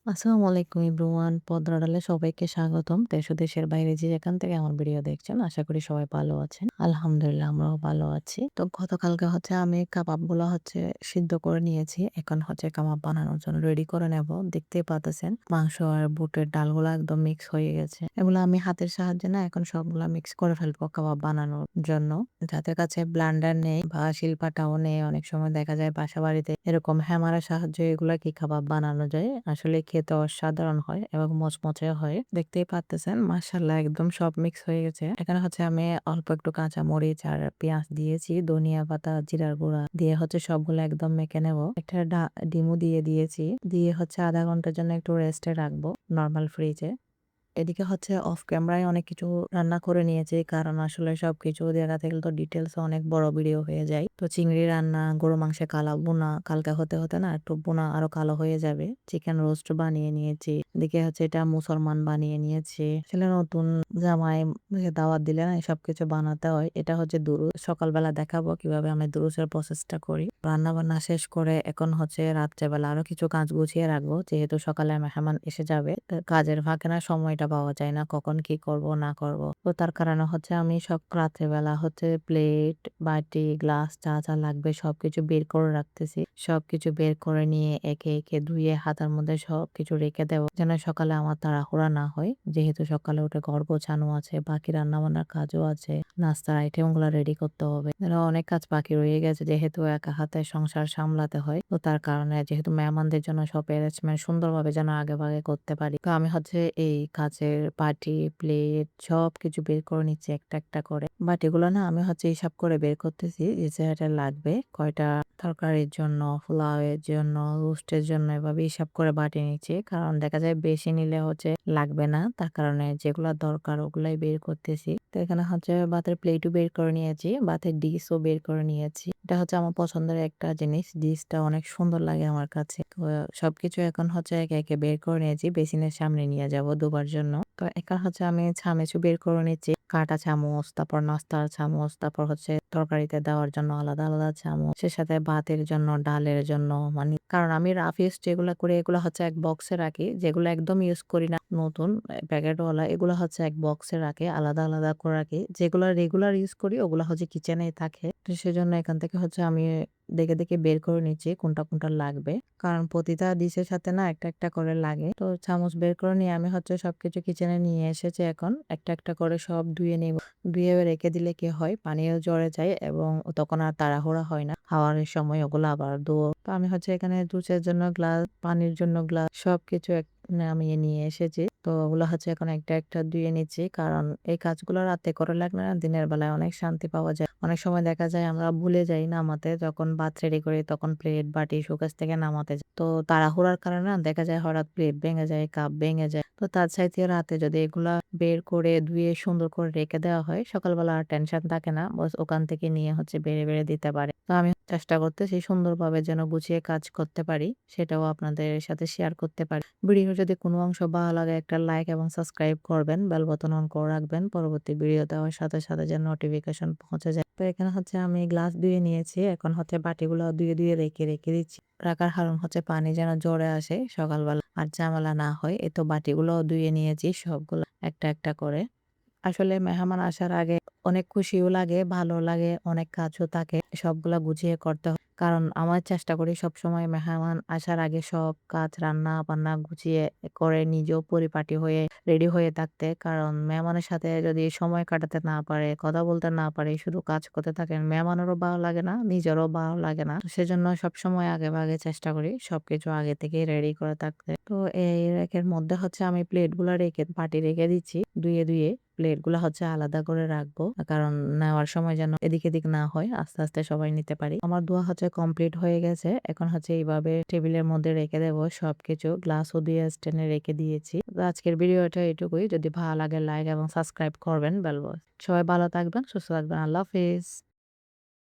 আসসালামু আলাইকুম এভরিওয়ান। পদ্মা আড়ালে সবাইকে স্বাগতম। দেশ ও দেশের বাইরে যে যেখান থেকে আমার ভিডিও দেখছেন, আশা করি সবাই ভালো আছেন। আলহামদুলিল্লাহ আমরাও ভালো আছি। তো গতকালকে আমি কাবাবগুলো সিদ্ধ করে নিয়েছি। এখন কাবাব বানানোর জন্য রেডি করে নেব। দেখতেই পাচ্ছেন মাংস আর বুটের ডালগুলা একদম মিক্স হয়ে গেছে। এগুলো আমি হাতের সাহায্যে না এখন সবগুলা মিক্স করে ফেলবো কাবাব বানানোর জন্য। যাদের কাছে ব্লেন্ডার নেই বা শিলপাটাও নেই, অনেক সময় দেখা যায় বাসাবাড়িতে এরকম হ্যামারের সাহায্যে এগুলা কাবাব বানানো যায়। আসলে খেতে অসাধারণ হয় এবং মচমচে হয়। দেখতেই পারতেছেন মাশাআল্লাহ একদম সব মিক্স হয়ে গেছে। এখানে আমি অল্প একটু কাঁচা মরিচ আর পেঁয়াজ দিয়েছি। ধনিয়া পাতা, জিরার গুঁড়া দিয়ে সবগুলো একদম মেখে নেব। একটা ডিমও দিয়ে দিয়েছি। দিয়ে ০.৫ ঘন্টার জন্য একটু রেস্টে রাখবো নরমাল ফ্রিজে। এদিকে অফ ক্যামেরায় অনেক কিছু রান্না করে নিয়েছি। কারণ আসলে সবকিছু দেখাতে গেলে তো ডিটেইলস অনেক বড় ভিডিও হয়ে যায়। তো চিংড়ি রান্না, গরু মাংসের কালা ভুনা, কালকে হতে না একটু ভুনা আরো কালো হয়ে যাবে। চিকেন রোস্ট বানিয়ে নিয়েছি। এদিকে এটা মুসলমান বানিয়ে নিয়েছি। আসলে নতুন জামাই দাওয়াত দিলে না সবকিছু বানাতে হয়। এটা দুরুস। সকালবেলা দেখাবো কিভাবে আমি দুরুসের প্রসেসটা করি। রান্না বান্না শেষ করে এখন রাত্রেবেলা আরো কিছু কাজ গুছিয়ে রাখবো। যেহেতু সকালে মেহমান এসে যাবে। কাজের ফাঁকে না সময়টা পাওয়া যায় না কখন কি করব না করব। তো তার কারণে আমি সব রাত্রেবেলা প্লেট, বাটি, গ্লাস যা লাগবে সবকিছু বের করে রাখতেছি। সবকিছু বের করে নিয়ে একে একে ধুয়ে হাতার মধ্যে সবকিছু রেখে দেব। যেন সকালে আমার তাড়াহুড়া না হয়। যেহেতু সকালে উঠে ঘর গোছানো আছে, বাকি রান্নাবান্নার কাজও আছে। নাস্তার আইটেম গুলা রেডি করতে হবে। অনেক কাজ বাকি রয়ে গেছে যেহেতু একা হাতে সংসার সামলাতে হয়। তো তার কারণে যেহেতু মেহমানদের জন্য সব অ্যারেঞ্জমেন্ট সুন্দরভাবে যেন আগেভাগে করতে পারি। তো আমি এই কাচের বাটি, প্লেট সবকিছু বের করে নিচ্ছি একটা একটা করে। বাটিগুলো না আমি হিসাব করে বের করতেছি যে লাগবে কয়টা তরকারির জন্য, পোলাওয়ের জন্য, রোস্টের জন্য এভাবে হিসাব করে বাটি নিচ্ছি। কারণ দেখা যায় বেশি নিলে লাগবে না। তার কারণে যেগুলা দরকার ওগুলাই বের করতেছি। তো এখানে ভাতের প্লেটও বের করে নিয়েছি, ভাতের ডিশও বের করে নিয়েছি। এটা আমার পছন্দের একটা জিনিস। ডিশটা অনেক সুন্দর লাগে আমার কাছে। তো সবকিছু এখন একে একে বের করে নিয়েছি। বেসিনের সামনে নিয়ে যাব ধোবার জন্য। তো এখন আমি চামিচও বের করে নিচ্ছি। কাঁটা চামচ, তারপর নাস্তার চামচ, তারপর তরকারিতে দেওয়ার জন্য আলাদা আলাদা চামচ। সে সাথে ভাতের জন্য, ডালের জন্য মানে কারণ আমি রাফ ইউজ যেগুলা করি এগুলা এক বক্সে রাখি। যেগুলো একদম ইউজ করি না নতুন প্যাকেটওয়ালা এগুলো এক বক্সে রাখি। আলাদা আলাদা করে রাখি। যেগুলা রেগুলার ইউজ করি ওগুলা কিচেনেই থাকে। তো সেজন্য এখান থেকে আমি দেখে বের করে নিচ্ছি কোনটা লাগবে। কারণ প্রতিটা ডিশের সাথে না একটা একটা করে লাগে। তো চামচ বের করে নিয়ে আমি সবকিছু কিচেনে নিয়ে এসেছি এখন। একটা একটা করে সব ধুয়ে নিব। ধুয়ে রেখে দিলে কি হয় পানিও ঝরে যায় এবং তখন আর তাড়াহুড়া হয় না। খাওয়ার সময় ওগুলো আবার ধুয়ো। তো আমি এখানে জুসের জন্য গ্লাস, পানির জন্য গ্লাস সবকিছু নামিয়ে নিয়ে এসেছি। তো ওগুলো এখন একটা একটা ধুয়ে নিচ্ছি। কারণ এই কাজগুলো রাতে করে লাগলে না দিনের বেলায় অনেক শান্তি পাওয়া যায়। অনেক সময় দেখা যায় আমরা ভুলে যাই নামাতে। যখন ভাত রেডি করি তখন প্লেট, বাটি শোকেস থেকে নামাতে যাই। তো তাড়াহুড়ার কারণে না দেখা যায় হঠাৎ প্লেট ভেঙে যায়, কাপ ভেঙে যায়। তো তার চাইতে রাতে যদি এগুলা বের করে ধুয়ে সুন্দর করে রেখে দেওয়া হয়, সকালবেলা আর টেনশন থাকে না। বস ওখান থেকে নিয়ে বেড়ে দিতে পারে। তো আমি চেষ্টা করতেছি সুন্দরভাবে যেন গুছিয়ে কাজ করতে পারি। সেটাও আপনাদের সাথে শেয়ার করতে পারি। ভিডিওর যদি কোনো অংশ ভালো লাগে একটা লাইক এবং সাবস্ক্রাইব করবেন। বেল বাটন অন করে রাখবেন। পরবর্তী ভিডিও দেওয়ার সাথে সাথে যেন নোটিফিকেশন পৌঁছে যায়। তো এখানে আমি গ্লাস ধুয়ে নিয়েছি। এখন বাটিগুলো ধুয়ে রেখে দিচ্ছি। রাখার কারণ পানি যেন জড়ে আসে সকালবেলা আর ঝামেলা না হয়। এই তো বাটিগুলোও ধুয়ে নিয়েছি সবগুলো একটা একটা করে। আসলে মেহমান আসার আগে অনেক খুশিও লাগে, ভালো লাগে, অনেক কাজও থাকে। সবগুলা গুছিয়ে করতে হয়। কারণ আমার চেষ্টা করি সবসময় মেহমান আসার আগে সব কাজ রান্না-বান্না গুছিয়ে করে নিজেও পরিপাটি হয়ে রেডি হয়ে থাকতে। কারণ মেহমানের সাথে যদি সময় কাটাতে না পারে, কথা বলতে না পারে, শুধু কাজ করতে থাকেন, মেহমানেরও ভালো লাগে না, নিজেরও ভালো লাগে না। তো সেজন্য সবসময় আগেভাগে চেষ্টা করি সবকিছু আগে থেকেই রেডি করে থাকতে। তো এই রেকের মধ্যে আমি প্লেটগুলা বাটি রেখে দিচ্ছি ধুয়ে। প্লেটগুলা আলাদা করে রাখবো। কারণ নেওয়ার সময় যেন এদিক এদিক না হয়। আস্তে আস্তে সবাই নিতে পারি। আমার ধোয়া কমপ্লিট হয়ে গেছে। এখন এইভাবে টেবিলের মধ্যে রেখে দেব সবকিছু। গ্লাসও দিয়ে স্ট্যান্ডে রেখে দিয়েছি। তো আজকের ভিডিওটা এটুকুই। যদি ভালো লাগে লাইক এবং সাবস্ক্রাইব করবেন। সবাই ভালো থাকবেন, সুস্থ থাকবেন। আল্লাহ হাফেজ।